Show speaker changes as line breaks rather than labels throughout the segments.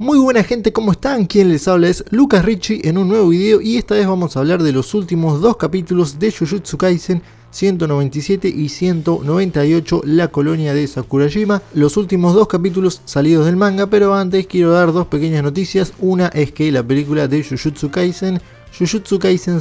Muy buena gente, ¿cómo están? Quien les habla es Lucas Ricci en un nuevo video y esta vez vamos a hablar de los últimos dos capítulos de Jujutsu Kaisen 197 y 198, la colonia de Sakurajima. Los últimos dos capítulos salidos del manga, pero antes quiero dar dos pequeñas noticias. Una es que la película de Jujutsu Kaisen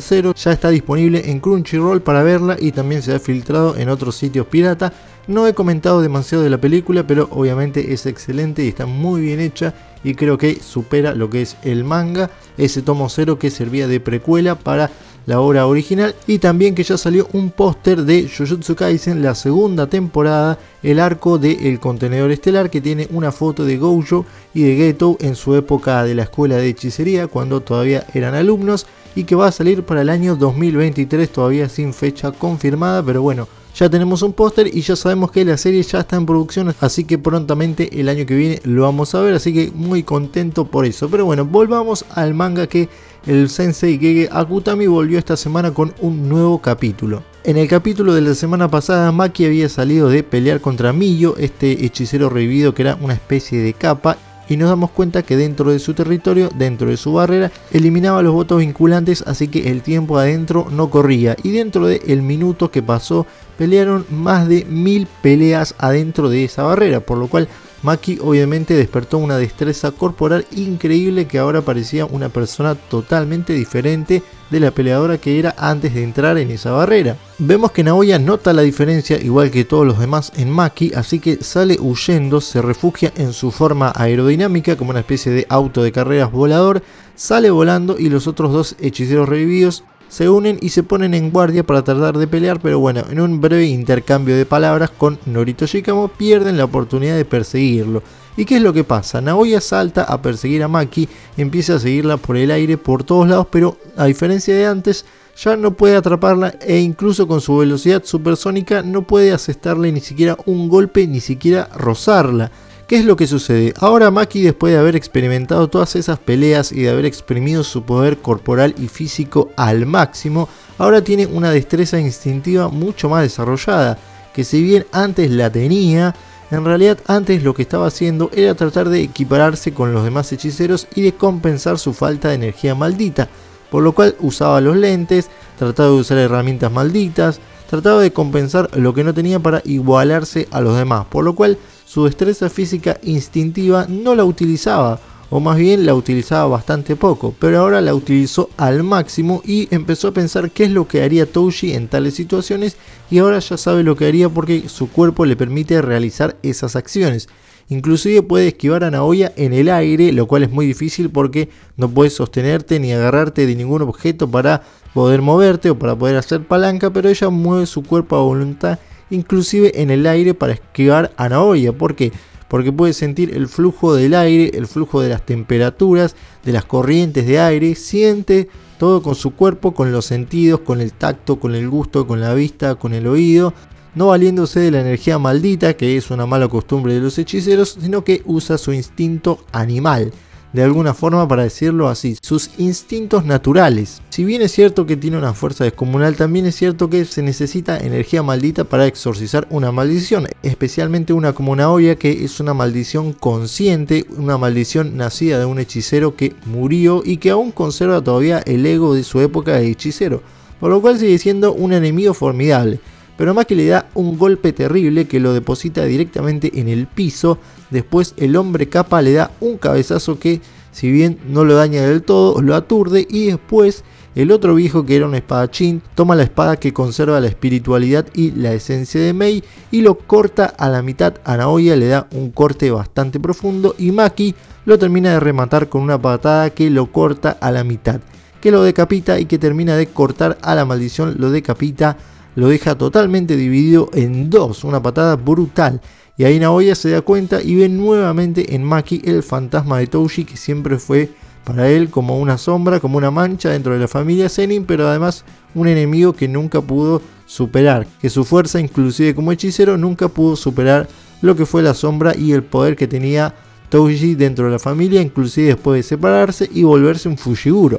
0 ya está disponible en Crunchyroll para verla y también se ha filtrado en otros sitios pirata. No he comentado demasiado de la película, pero obviamente es excelente y está muy bien hecha y creo que supera lo que es el manga, ese tomo 0 que servía de precuela para la obra original, y también que ya salió un póster de Jujutsu Kaisen, la segunda temporada, el arco de El Contenedor Estelar, que tiene una foto de Gojo y de Geto en su época de la escuela de hechicería, cuando todavía eran alumnos, y que va a salir para el año 2023, todavía sin fecha confirmada, pero bueno, ya tenemos un póster y ya sabemos que la serie ya está en producción, así que prontamente el año que viene lo vamos a ver, así que muy contento por eso. Pero bueno, volvamos al manga, que el sensei Gege Akutami volvió esta semana con un nuevo capítulo. En el capítulo de la semana pasada, Maki había salido de pelear contra Miyo, este hechicero revivido que era una especie de capa, y nos damos cuenta que dentro de su territorio, dentro de su barrera, eliminaba los votos vinculantes, así que el tiempo adentro no corría, y dentro del minuto que pasó pelearon más de 1000 peleas adentro de esa barrera, por lo cual Maki obviamente despertó una destreza corporal increíble, que ahora parecía una persona totalmente diferente de la peleadora que era antes de entrar en esa barrera. Vemos que Naoya nota la diferencia igual que todos los demás en Maki, así que sale huyendo, se refugia en su forma aerodinámica como una especie de auto de carreras volador, sale volando y los otros dos hechiceros revividos se unen y se ponen en guardia para tratar de pelear, pero bueno, en un breve intercambio de palabras con Norito Shikamo pierden la oportunidad de perseguirlo. ¿Y qué es lo que pasa? Naoya salta a perseguir a Maki, empieza a seguirla por el aire por todos lados, pero a diferencia de antes ya no puede atraparla, e incluso con su velocidad supersónica no puede asestarle ni siquiera un golpe, ni siquiera rozarla. ¿Qué es lo que sucede? Ahora Maki, después de haber experimentado todas esas peleas y de haber exprimido su poder corporal y físico al máximo, ahora tiene una destreza instintiva mucho más desarrollada, que si bien antes la tenía, en realidad antes lo que estaba haciendo era tratar de equipararse con los demás hechiceros y de compensar su falta de energía maldita, por lo cual usaba los lentes, trataba de usar herramientas malditas, trataba de compensar lo que no tenía para igualarse a los demás, por lo cual su destreza física instintiva no la utilizaba, o más bien la utilizaba bastante poco, pero ahora la utilizó al máximo y empezó a pensar qué es lo que haría Touji en tales situaciones, y ahora ya sabe lo que haría porque su cuerpo le permite realizar esas acciones. Inclusive puede esquivar a Naoya en el aire, lo cual es muy difícil porque no puedes sostenerte ni agarrarte de ningún objeto para poder moverte o para poder hacer palanca, pero ella mueve su cuerpo a voluntad, inclusive en el aire, para esquivar a Naoya. ¿Por qué? Porque puede sentir el flujo del aire, el flujo de las temperaturas, de las corrientes de aire, siente todo con su cuerpo, con los sentidos, con el tacto, con el gusto, con la vista, con el oído, no valiéndose de la energía maldita, que es una mala costumbre de los hechiceros, sino que usa su instinto animal, de alguna forma, para decirlo así, sus instintos naturales. Si bien es cierto que tiene una fuerza descomunal, también es cierto que se necesita energía maldita para exorcizar una maldición, especialmente una como Naoya, que es una maldición consciente, una maldición nacida de un hechicero que murió y que aún conserva todavía el ego de su época de hechicero, por lo cual sigue siendo un enemigo formidable. Pero Maki le da un golpe terrible que lo deposita directamente en el piso. Después el hombre capa le da un cabezazo que, si bien no lo daña del todo, lo aturde, y después el otro viejo, que era un espadachín, toma la espada que conserva la espiritualidad y la esencia de Mei y lo corta a la mitad a Naoya, le da un corte bastante profundo y Maki lo termina de rematar con una patada que lo corta a la mitad, que lo decapita, y que termina de cortar a la maldición, lo decapita, lo deja totalmente dividido en dos, una patada brutal. Y ahí Naoya se da cuenta y ve nuevamente en Maki el fantasma de Touji, que siempre fue para él como una sombra, como una mancha dentro de la familia Zenin, pero además un enemigo que nunca pudo superar, que su fuerza, inclusive como hechicero, nunca pudo superar lo que fue la sombra y el poder que tenía Touji dentro de la familia, inclusive después de separarse y volverse un Fushiguro.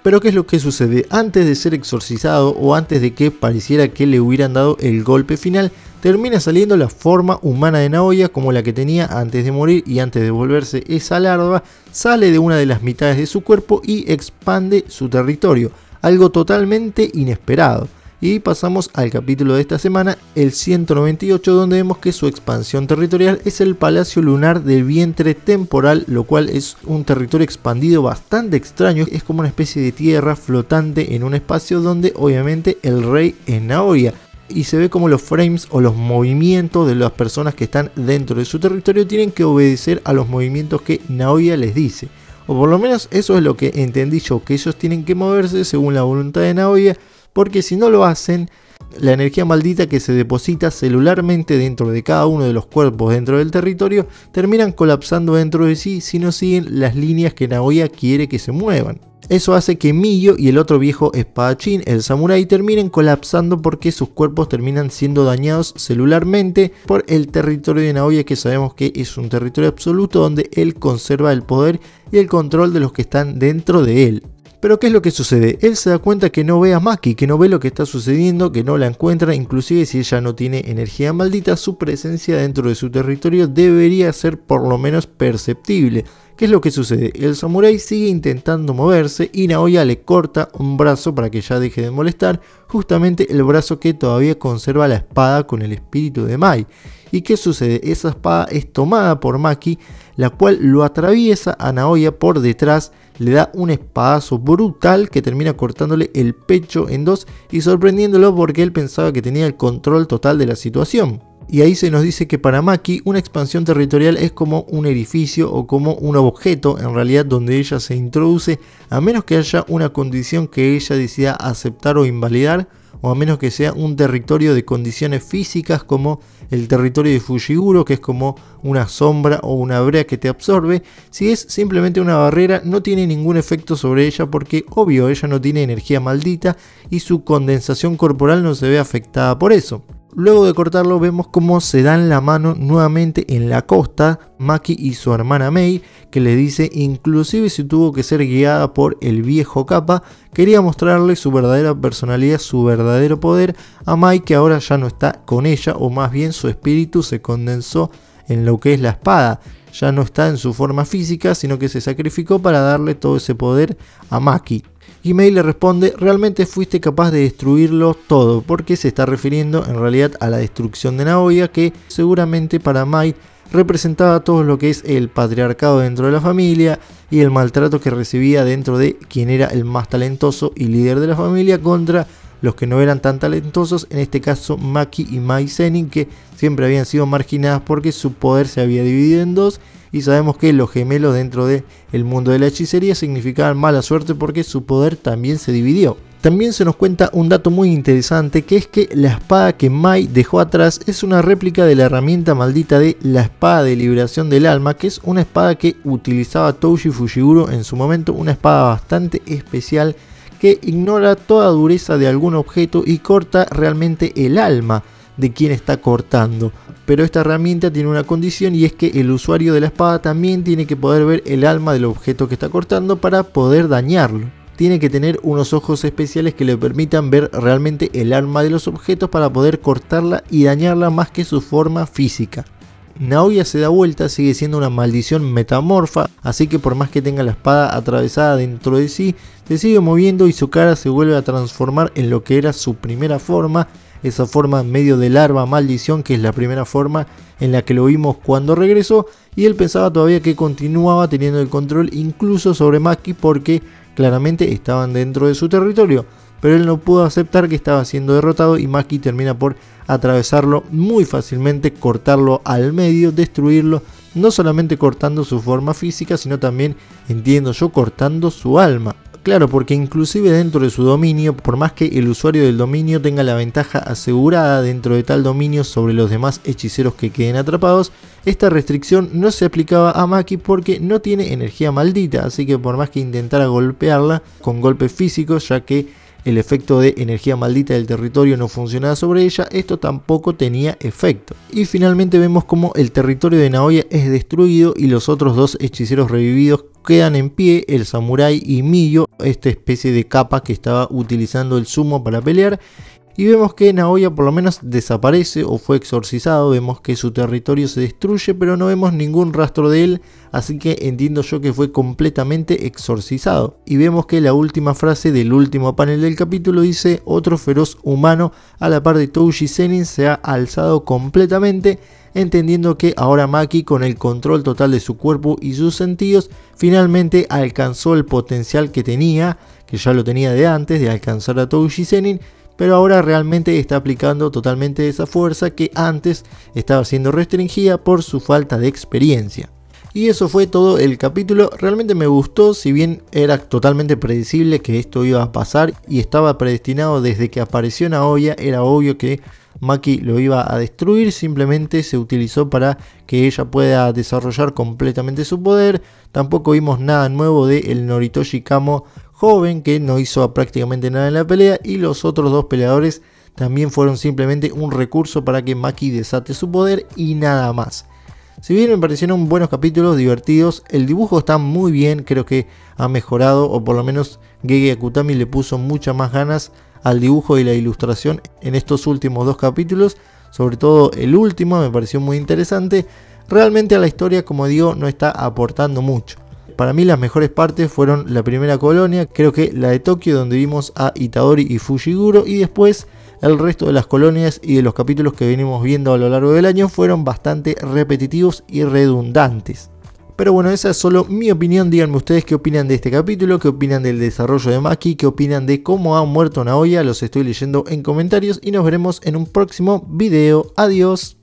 Pero ¿qué es lo que sucede? Antes de ser exorcizado o antes de que pareciera que le hubieran dado el golpe final, termina saliendo la forma humana de Naoya como la que tenía antes de morir, y antes de volverse esa larva, sale de una de las mitades de su cuerpo y expande su territorio, algo totalmente inesperado. Y pasamos al capítulo de esta semana, el 198, donde vemos que su expansión territorial es el Palacio Lunar del Vientre Temporal, lo cual es un territorio expandido bastante extraño. Es como una especie de tierra flotante en un espacio donde obviamente el rey es Naoya. Y se ve como los frames o los movimientos de las personas que están dentro de su territorio tienen que obedecer a los movimientos que Naoya les dice. O por lo menos eso es lo que entendí yo, que ellos tienen que moverse según la voluntad de Naoya, porque si no lo hacen, la energía maldita que se deposita celularmente dentro de cada uno de los cuerpos dentro del territorio terminan colapsando dentro de sí si no siguen las líneas que Naoya quiere que se muevan. Eso hace que Miyo y el otro viejo espadachín, el samurái, terminen colapsando porque sus cuerpos terminan siendo dañados celularmente por el territorio de Naoya, que sabemos que es un territorio absoluto donde él conserva el poder y el control de los que están dentro de él. Pero ¿qué es lo que sucede? Él se da cuenta que no ve a Maki, que no ve lo que está sucediendo, que no la encuentra. Inclusive si ella no tiene energía maldita, su presencia dentro de su territorio debería ser por lo menos perceptible. ¿Qué es lo que sucede? El samurái sigue intentando moverse y Naoya le corta un brazo para que ya deje de molestar, justamente el brazo que todavía conserva la espada con el espíritu de Mai. ¿Y qué sucede? Esa espada es tomada por Maki, la cual lo atraviesa a Naoya por detrás, le da un espadazo brutal que termina cortándole el pecho en dos y sorprendiéndolo porque él pensaba que tenía el control total de la situación. Y ahí se nos dice que para Maki una expansión territorial es como un edificio o como un objeto en realidad donde ella se introduce, a menos que haya una condición que ella decida aceptar o invalidar, o a menos que sea un territorio de condiciones físicas como el territorio de Fushiguro, que es como una sombra o una brea que te absorbe. Si es simplemente una barrera, no tiene ningún efecto sobre ella porque obvio ella no tiene energía maldita y su condensación corporal no se ve afectada por eso. Luego de cortarlo vemos cómo se dan la mano nuevamente en la costa, Maki y su hermana Mei, que le dice inclusive si tuvo que ser guiada por el viejo Kappa, quería mostrarle su verdadera personalidad, su verdadero poder a Mai, que ahora ya no está con ella, o más bien su espíritu se condensó en lo que es la espada. Ya no está en su forma física, sino que se sacrificó para darle todo ese poder a Maki. Y Mei le responde, realmente fuiste capaz de destruirlo todo, porque se está refiriendo en realidad a la destrucción de Naoya, que seguramente para Mai representaba todo lo que es el patriarcado dentro de la familia y el maltrato que recibía dentro de quien era el más talentoso y líder de la familia contra los que no eran tan talentosos, en este caso Maki y Mai Zenin, que siempre habían sido marginadas porque su poder se había dividido en dos. Y sabemos que los gemelos dentro del mundo de la hechicería significaban mala suerte porque su poder también se dividió. También se nos cuenta un dato muy interesante, que es que la espada que Mai dejó atrás es una réplica de la herramienta maldita de la espada de liberación del alma, que es una espada que utilizaba Touji Fushiguro en su momento, una espada bastante especial que ignora toda dureza de algún objeto y corta realmente el alma de quien está cortando. Pero esta herramienta tiene una condición, y es que el usuario de la espada también tiene que poder ver el alma del objeto que está cortando para poder dañarlo. Tiene que tener unos ojos especiales que le permitan ver realmente el alma de los objetos para poder cortarla y dañarla más que su forma física. Naoya se da vuelta, sigue siendo una maldición metamorfa, así que por más que tenga la espada atravesada dentro de sí, se sigue moviendo y su cara se vuelve a transformar en lo que era su primera forma, esa forma en medio de larva maldición, que es la primera forma en la que lo vimos cuando regresó, y él pensaba todavía que continuaba teniendo el control incluso sobre Maki porque claramente estaban dentro de su territorio, pero él no pudo aceptar que estaba siendo derrotado y Maki termina por atravesarlo muy fácilmente, cortarlo al medio, destruirlo, no solamente cortando su forma física, sino también, entiendo yo, cortando su alma. Claro, porque inclusive dentro de su dominio, por más que el usuario del dominio tenga la ventaja asegurada dentro de tal dominio sobre los demás hechiceros que queden atrapados, esta restricción no se aplicaba a Maki porque no tiene energía maldita, así que por más que intentara golpearla con golpes físicos, ya que el efecto de energía maldita del territorio no funcionaba sobre ella, esto tampoco tenía efecto. Y finalmente vemos como el territorio de Naoya es destruido y los otros dos hechiceros revividos quedan en pie, el samurái y Miyo, esta especie de capa que estaba utilizando el sumo para pelear. Y vemos que Naoya por lo menos desaparece o fue exorcizado, vemos que su territorio se destruye, pero no vemos ningún rastro de él, así que entiendo yo que fue completamente exorcizado. Y vemos que la última frase del último panel del capítulo dice: otro feroz humano a la par de Touji Zenin se ha alzado completamente, entendiendo que ahora Maki, con el control total de su cuerpo y sus sentidos, finalmente alcanzó el potencial que tenía, que ya lo tenía de antes, de alcanzar a Touji Zenin, pero ahora realmente está aplicando totalmente esa fuerza que antes estaba siendo restringida por su falta de experiencia. Y eso fue todo el capítulo. Realmente me gustó, si bien era totalmente predecible que esto iba a pasar y estaba predestinado desde que apareció Naoya, era obvio que Maki lo iba a destruir, simplemente se utilizó para que ella pueda desarrollar completamente su poder. Tampoco vimos nada nuevo de el Noritoshi Kamo joven, que no hizo prácticamente nada en la pelea, y los otros dos peleadores también fueron simplemente un recurso para que Maki desate su poder y nada más. Si bien me parecieron buenos capítulos, divertidos, el dibujo está muy bien, creo que ha mejorado, o por lo menos Gege Akutami le puso muchas más ganas al dibujo y la ilustración en estos últimos dos capítulos, sobre todo el último me pareció muy interesante. Realmente a la historia, como digo, no está aportando mucho. Para mí las mejores partes fueron la primera colonia, creo que la de Tokio, donde vimos a Itadori y Fushiguro, y después el resto de las colonias y de los capítulos que venimos viendo a lo largo del año fueron bastante repetitivos y redundantes. Pero bueno, esa es solo mi opinión. Díganme ustedes qué opinan de este capítulo, qué opinan del desarrollo de Maki, qué opinan de cómo ha muerto Naoya. Los estoy leyendo en comentarios y nos veremos en un próximo video. Adiós.